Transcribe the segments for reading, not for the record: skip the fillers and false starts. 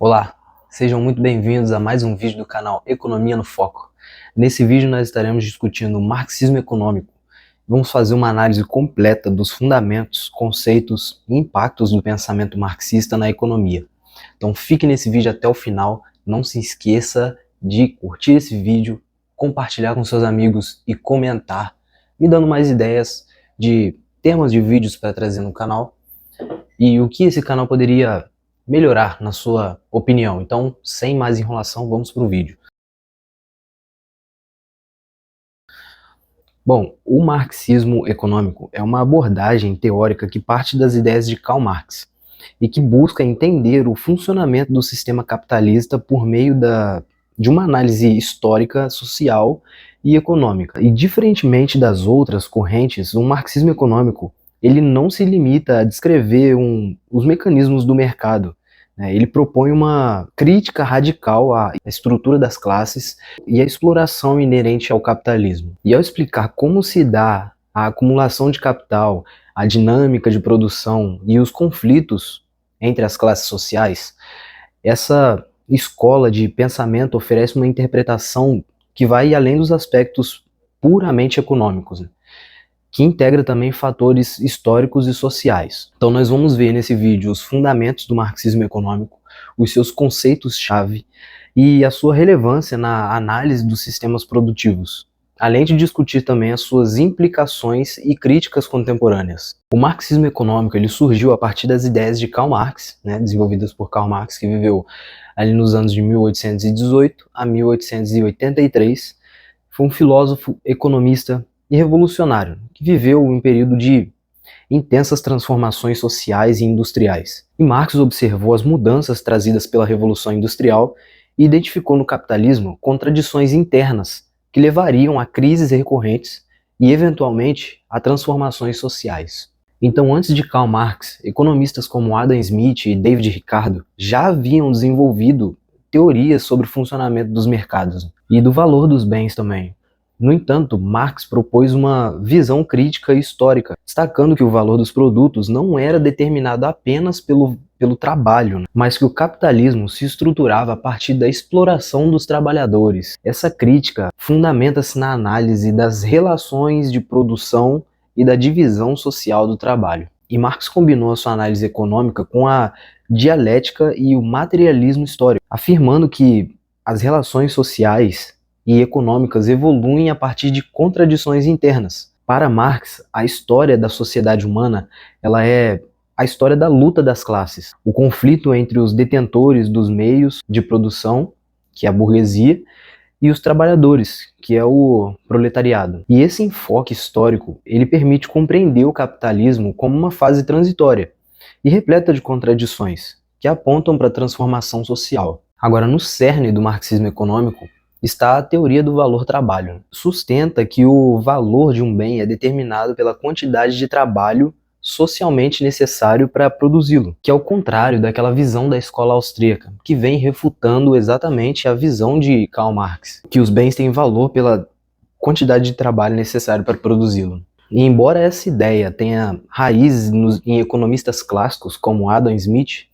Olá, sejam muito bem-vindos a mais um vídeo do canal Economia no Foco. Nesse vídeo nós estaremos discutindo o marxismo econômico. Vamos fazer uma análise completa dos fundamentos, conceitos e impactos do pensamento marxista na economia. Então fique nesse vídeo até o final, não se esqueça de curtir esse vídeo, compartilhar com seus amigos e comentar, me dando mais ideias de temas de vídeos para trazer no canal e o que esse canal poderia melhorar na sua opinião. Então, sem mais enrolação, vamos para o vídeo. Bom, o marxismo econômico é uma abordagem teórica que parte das ideias de Karl Marx e que busca entender o funcionamento do sistema capitalista por meio de uma análise histórica, social e econômica. E diferentemente das outras correntes, o marxismo econômico ele não se limita a descrever os mecanismos do mercado. Ele propõe uma crítica radical à estrutura das classes e à exploração inerente ao capitalismo. E ao explicar como se dá a acumulação de capital, a dinâmica de produção e os conflitos entre as classes sociais, essa escola de pensamento oferece uma interpretação que vai além dos aspectos puramente econômicos, que integra também fatores históricos e sociais. Então nós vamos ver nesse vídeo os fundamentos do marxismo econômico, os seus conceitos-chave e a sua relevância na análise dos sistemas produtivos, além de discutir também as suas implicações e críticas contemporâneas. O marxismo econômico ele surgiu a partir das ideias de Karl Marx, desenvolvidas por Karl Marx, que viveu ali nos anos de 1818 a 1883. Foi um filósofo, economista e revolucionário, que viveu um período de intensas transformações sociais e industriais. E Marx observou as mudanças trazidas pela Revolução Industrial e identificou no capitalismo contradições internas que levariam a crises recorrentes e, eventualmente, a transformações sociais. Então, antes de Karl Marx, economistas como Adam Smith e David Ricardo já haviam desenvolvido teorias sobre o funcionamento dos mercados e do valor dos bens também. No entanto, Marx propôs uma visão crítica e histórica, destacando que o valor dos produtos não era determinado apenas pelo trabalho, mas que o capitalismo se estruturava a partir da exploração dos trabalhadores. Essa crítica fundamenta-se na análise das relações de produção e da divisão social do trabalho. E Marx combinou a sua análise econômica com a dialética e o materialismo histórico, afirmando que as relações sociais e econômicas evoluem a partir de contradições internas. Para Marx, a história da sociedade humana ela é a história da luta das classes, o conflito entre os detentores dos meios de produção, que é a burguesia, e os trabalhadores, que é o proletariado. E esse enfoque histórico, ele permite compreender o capitalismo como uma fase transitória e repleta de contradições, que apontam para a transformação social. Agora, no cerne do marxismo econômico, está a teoria do valor-trabalho. Sustenta que o valor de um bem é determinado pela quantidade de trabalho socialmente necessário para produzi-lo, que é o contrário daquela visão da escola austríaca, que vem refutando exatamente a visão de Karl Marx, que os bens têm valor pela quantidade de trabalho necessário para produzi-lo. E embora essa ideia tenha raízes em economistas clássicos como Adam Smith,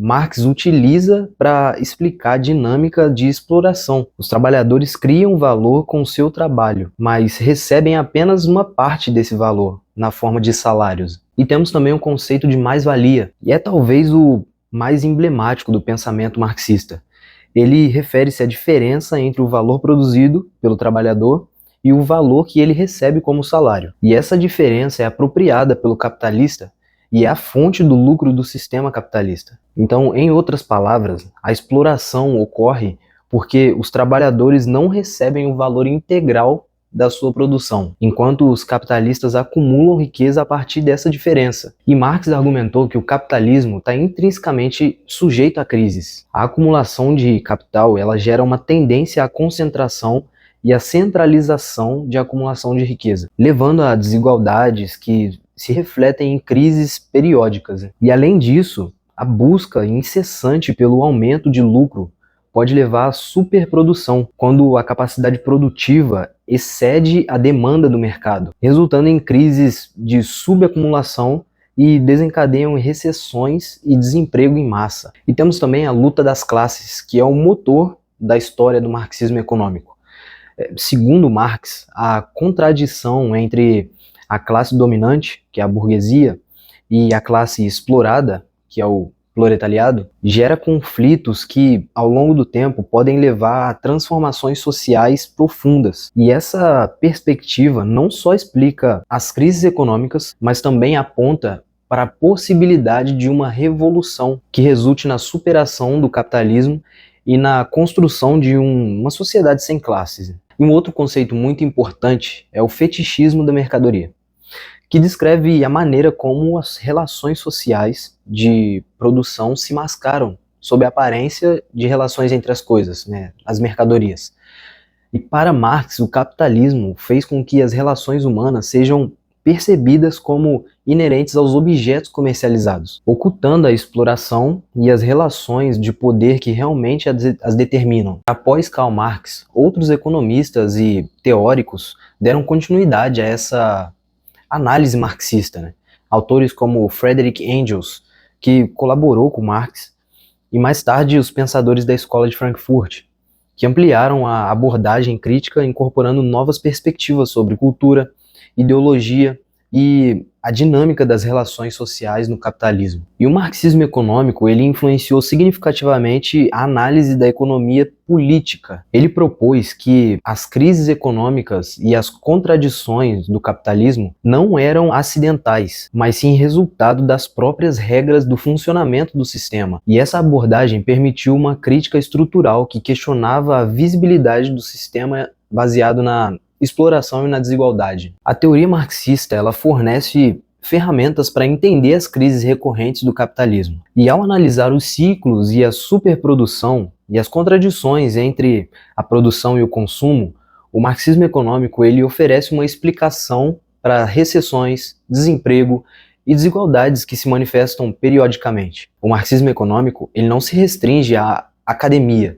Marx utiliza para explicar a dinâmica de exploração. Os trabalhadores criam valor com o seu trabalho, mas recebem apenas uma parte desse valor, na forma de salários. E temos também o conceito de mais-valia, e é talvez o mais emblemático do pensamento marxista. Ele refere-se à diferença entre o valor produzido pelo trabalhador e o valor que ele recebe como salário. E essa diferença é apropriada pelo capitalista e é a fonte do lucro do sistema capitalista. Então, em outras palavras, a exploração ocorre porque os trabalhadores não recebem o valor integral da sua produção, enquanto os capitalistas acumulam riqueza a partir dessa diferença. E Marx argumentou que o capitalismo está intrinsecamente sujeito a crises. A acumulação de capital ela gera uma tendência à concentração e à centralização de acumulação de riqueza, levando a desigualdades que se refletem em crises periódicas. E além disso, a busca incessante pelo aumento de lucro pode levar à superprodução, quando a capacidade produtiva excede a demanda do mercado, resultando em crises de subacumulação e desencadeiam recessões e desemprego em massa. E temos também a luta das classes, que é o motor da história do marxismo econômico. Segundo Marx, a contradição entre a classe dominante, que é a burguesia, e a classe explorada, que é o proletariado, gera conflitos que, ao longo do tempo, podem levar a transformações sociais profundas. E essa perspectiva não só explica as crises econômicas, mas também aponta para a possibilidade de uma revolução que resulte na superação do capitalismo e na construção de uma sociedade sem classes. E um outro conceito muito importante é o fetichismo da mercadoria, que descreve a maneira como as relações sociais de produção se mascaram sob a aparência de relações entre as coisas, né, as mercadorias. E para Marx, o capitalismo fez com que as relações humanas sejam percebidas como inerentes aos objetos comercializados, ocultando a exploração e as relações de poder que realmente as determinam. Após Karl Marx, outros economistas e teóricos deram continuidade a essa análise marxista, né? Autores como Friedrich Engels, que colaborou com Marx, e mais tarde os pensadores da Escola de Frankfurt, que ampliaram a abordagem crítica incorporando novas perspectivas sobre cultura, ideologia e a dinâmica das relações sociais no capitalismo. E o marxismo econômico, ele influenciou significativamente a análise da economia política. Ele propôs que as crises econômicas e as contradições do capitalismo não eram acidentais, mas sim resultado das próprias regras do funcionamento do sistema. E essa abordagem permitiu uma crítica estrutural que questionava a visibilidade do sistema baseado na exploração e na desigualdade. A teoria marxista, ela fornece ferramentas para entender as crises recorrentes do capitalismo. E ao analisar os ciclos e a superprodução e as contradições entre a produção e o consumo, o marxismo econômico ele oferece uma explicação para recessões, desemprego e desigualdades que se manifestam periodicamente. O marxismo econômico ele não se restringe à academia,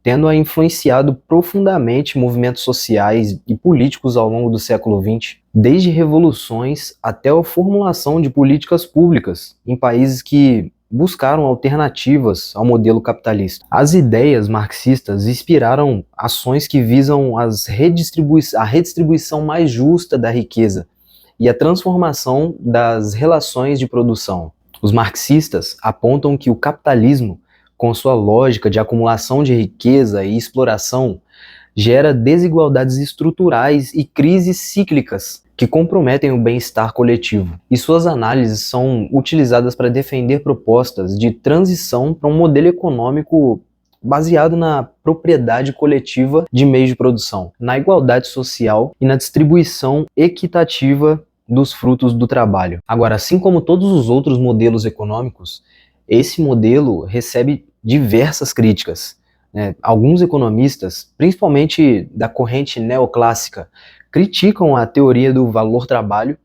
tendo influenciado profundamente movimentos sociais e políticos ao longo do século XX, desde revoluções até a formulação de políticas públicas em países que buscaram alternativas ao modelo capitalista. As ideias marxistas inspiraram ações que visam a redistribuição mais justa da riqueza e a transformação das relações de produção. Os marxistas apontam que o capitalismo, com sua lógica de acumulação de riqueza e exploração, gera desigualdades estruturais e crises cíclicas que comprometem o bem-estar coletivo. E suas análises são utilizadas para defender propostas de transição para um modelo econômico baseado na propriedade coletiva de meios de produção, na igualdade social e na distribuição equitativa dos frutos do trabalho. Agora, assim como todos os outros modelos econômicos, esse modelo recebe diversas críticas. Alguns economistas, principalmente da corrente neoclássica, criticam a teoria do valor-trabalho,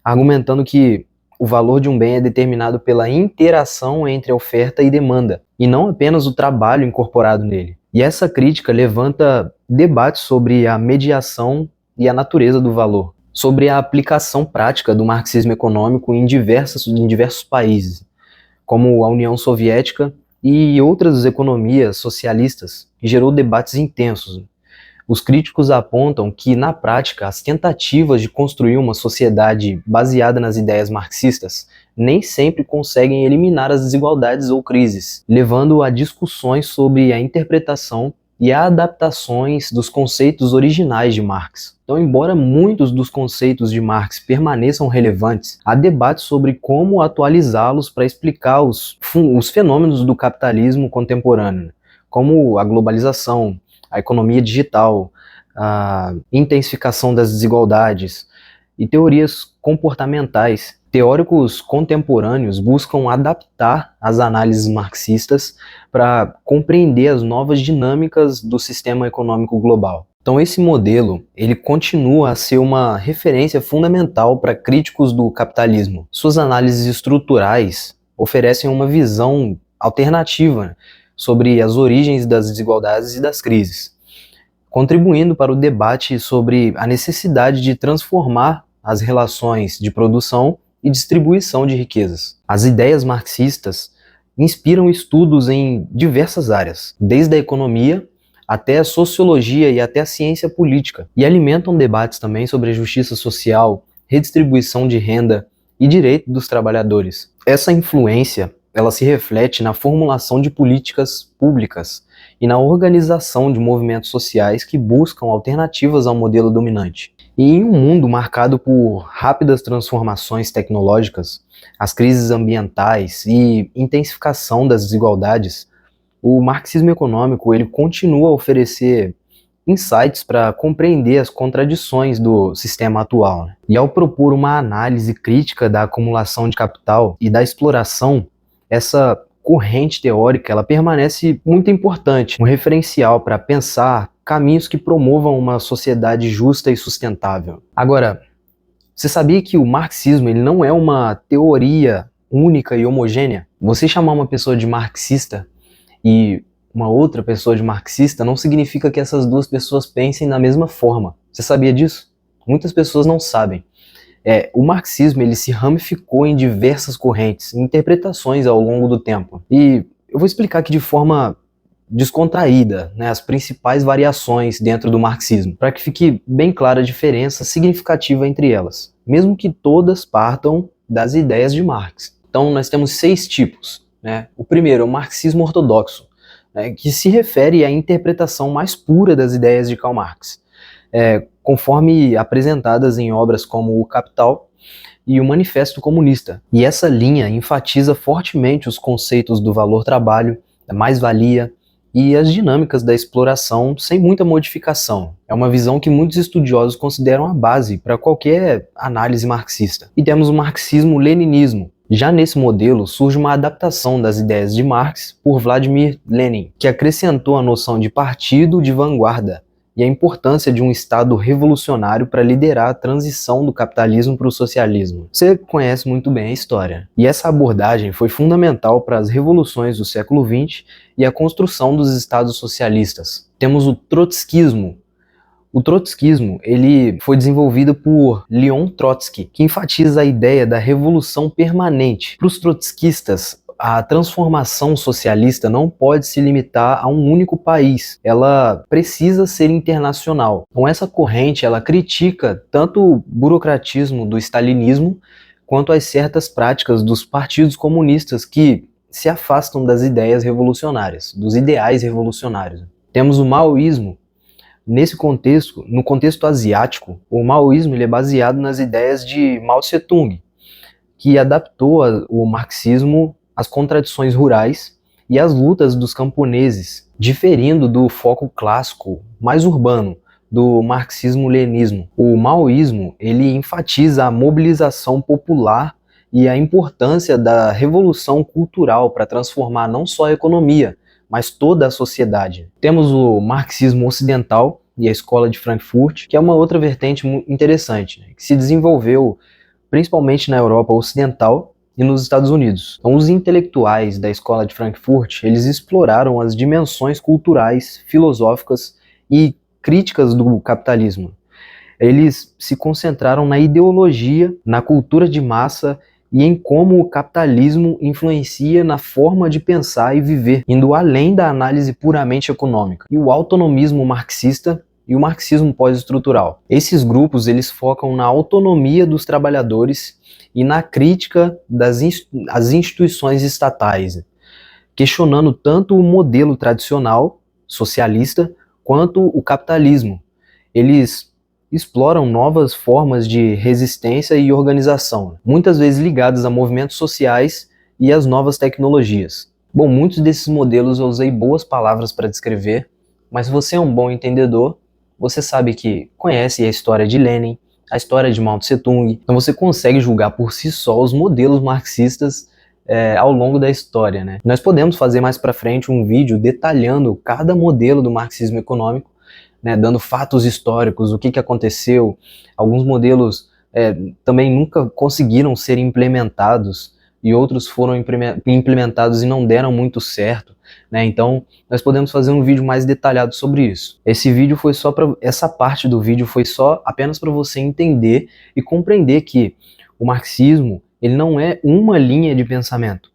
argumentando que o valor de um bem é determinado pela interação entre oferta e demanda, e não apenas o trabalho incorporado nele. E essa crítica levanta debates sobre a mediação e a natureza do valor, sobre a aplicação prática do marxismo econômico em diversos países, como a União Soviética e outras economias socialistas, que gerou debates intensos. Os críticos apontam que, na prática, as tentativas de construir uma sociedade baseada nas ideias marxistas nem sempre conseguem eliminar as desigualdades ou crises, levando a discussões sobre a interpretação e a adaptações dos conceitos originais de Marx. Então, embora muitos dos conceitos de Marx permaneçam relevantes, há debates sobre como atualizá-los para explicar os fenômenos do capitalismo contemporâneo, como a globalização, a economia digital, a intensificação das desigualdades e teorias comportamentais. Teóricos contemporâneos buscam adaptar as análises marxistas para compreender as novas dinâmicas do sistema econômico global. Então esse modelo, ele continua a ser uma referência fundamental para críticos do capitalismo. Suas análises estruturais oferecem uma visão alternativa sobre as origens das desigualdades e das crises, contribuindo para o debate sobre a necessidade de transformar as relações de produção e distribuição de riquezas. As ideias marxistas inspiram estudos em diversas áreas, desde a economia até a sociologia e até a ciência política, e alimentam debates também sobre a justiça social, redistribuição de renda e direito dos trabalhadores. Essa influência, ela se reflete na formulação de políticas públicas e na organização de movimentos sociais que buscam alternativas ao modelo dominante. E em um mundo marcado por rápidas transformações tecnológicas, as crises ambientais e intensificação das desigualdades, o marxismo econômico ele continua a oferecer insights para compreender as contradições do sistema atual. E ao propor uma análise crítica da acumulação de capital e da exploração, essa corrente teórica ela permanece muito importante, um referencial para pensar caminhos que promovam uma sociedade justa e sustentável. Agora, você sabia que o marxismo ele não é uma teoria única e homogênea? Você chamar uma pessoa de marxista e uma outra pessoa de marxista não significa que essas duas pessoas pensem da mesma forma. Você sabia disso? Muitas pessoas não sabem. O marxismo ele se ramificou em diversas correntes, interpretações ao longo do tempo. E eu vou explicar aqui de forma descontraída, né, as principais variações dentro do marxismo, para que fique bem clara a diferença significativa entre elas, mesmo que todas partam das ideias de Marx. Então nós temos 6 tipos. Né? O primeiro é o marxismo ortodoxo, né, que se refere à interpretação mais pura das ideias de Karl Marx, conforme apresentadas em obras como O Capital e o Manifesto Comunista. E essa linha enfatiza fortemente os conceitos do valor-trabalho, da mais-valia e as dinâmicas da exploração sem muita modificação. É uma visão que muitos estudiosos consideram a base para qualquer análise marxista. E temos o marxismo-leninismo. Já nesse modelo surge uma adaptação das ideias de Marx por Vladimir Lenin, que acrescentou a noção de partido de vanguarda e a importância de um Estado revolucionário para liderar a transição do capitalismo para o socialismo. Você conhece muito bem a história. E essa abordagem foi fundamental para as revoluções do século XX e a construção dos Estados socialistas. Temos o trotskismo. O trotskismo ele foi desenvolvido por Leon Trotsky, que enfatiza a ideia da revolução permanente. Para os trotskistas, a transformação socialista não pode se limitar a um único país, ela precisa ser internacional. Então essa corrente ela critica tanto o burocratismo do stalinismo quanto as certas práticas dos partidos comunistas que se afastam das ideias revolucionárias, dos ideais revolucionários. Temos o maoísmo. Nesse contexto, no contexto asiático, o maoísmo ele é baseado nas ideias de Mao Tse-tung, que adaptou o marxismo às contradições rurais e às lutas dos camponeses, diferindo do foco clássico, mais urbano, do marxismo-leninismo. O maoísmo ele enfatiza a mobilização popular e a importância da revolução cultural para transformar não só a economia, mas toda a sociedade. Temos o marxismo ocidental e a escola de Frankfurt, que é uma outra vertente interessante, né, que se desenvolveu principalmente na Europa ocidental e nos Estados Unidos. Então, os intelectuais da escola de Frankfurt, eles exploraram as dimensões culturais, filosóficas e críticas do capitalismo. Eles se concentraram na ideologia, na cultura de massa e em como o capitalismo influencia na forma de pensar e viver, indo além da análise puramente econômica. E o autonomismo marxista e o marxismo pós-estrutural. Esses grupos eles focam na autonomia dos trabalhadores e na crítica das instituições estatais, questionando tanto o modelo tradicional socialista quanto o capitalismo. Eles exploram novas formas de resistência e organização, muitas vezes ligadas a movimentos sociais e às novas tecnologias. Bom, muitos desses modelos eu usei boas palavras para descrever, mas se você é um bom entendedor, você sabe que conhece a história de Lenin, a história de Mao Tse-tung, então você consegue julgar por si só os modelos marxistas ao longo da história, né? Nós podemos fazer mais para frente um vídeo detalhando cada modelo do marxismo econômico, né, dando fatos históricos, o que aconteceu. Alguns modelos também nunca conseguiram ser implementados e outros foram implementados e não deram muito certo, né? Então nós podemos fazer um vídeo mais detalhado sobre isso. Essa parte do vídeo foi só apenas para você entender e compreender que o marxismo ele não é uma linha de pensamento.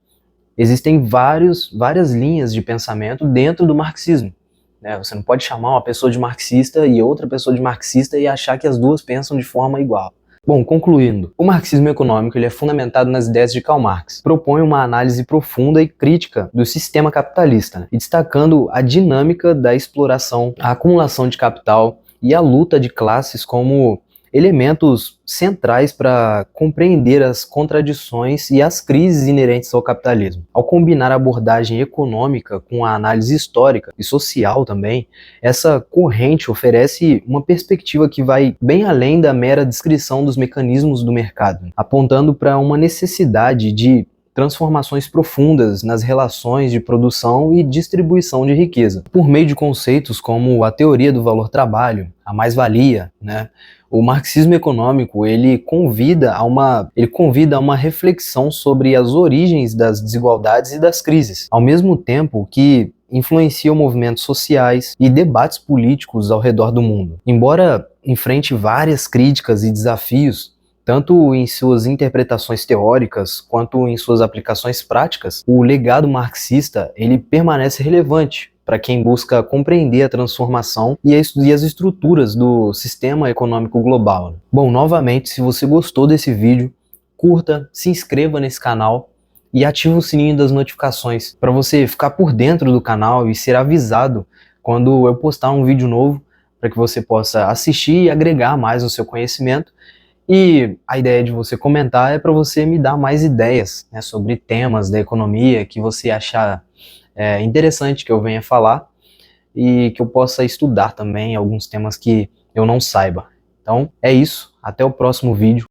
Existem várias linhas de pensamento dentro do marxismo, né? Você não pode chamar uma pessoa de marxista e outra pessoa de marxista e achar que as duas pensam de forma igual. Bom, concluindo, o marxismo econômico ele é fundamentado nas ideias de Karl Marx. Propõe uma análise profunda e crítica do sistema capitalista, né? E destacando a dinâmica da exploração, a acumulação de capital e a luta de classes como elementos centrais para compreender as contradições e as crises inerentes ao capitalismo. Ao combinar a abordagem econômica com a análise histórica e social também, essa corrente oferece uma perspectiva que vai bem além da mera descrição dos mecanismos do mercado, apontando para uma necessidade de transformações profundas nas relações de produção e distribuição de riqueza, por meio de conceitos como a teoria do valor-trabalho, a mais-valia, né? O marxismo econômico ele convida a uma reflexão sobre as origens das desigualdades e das crises, ao mesmo tempo que influencia movimentos sociais e debates políticos ao redor do mundo. Embora enfrente várias críticas e desafios, tanto em suas interpretações teóricas quanto em suas aplicações práticas, o legado marxista ele permanece relevante para quem busca compreender a transformação e as estruturas do sistema econômico global. Bom, novamente, se você gostou desse vídeo, curta, se inscreva nesse canal e ative o sininho das notificações para você ficar por dentro do canal e ser avisado quando eu postar um vídeo novo, para que você possa assistir e agregar mais no seu conhecimento. E a ideia de você comentar é para você me dar mais ideias, né, sobre temas da economia que você achar interessante que eu venha falar e que eu possa estudar também alguns temas que eu não saiba. Então é isso, até o próximo vídeo.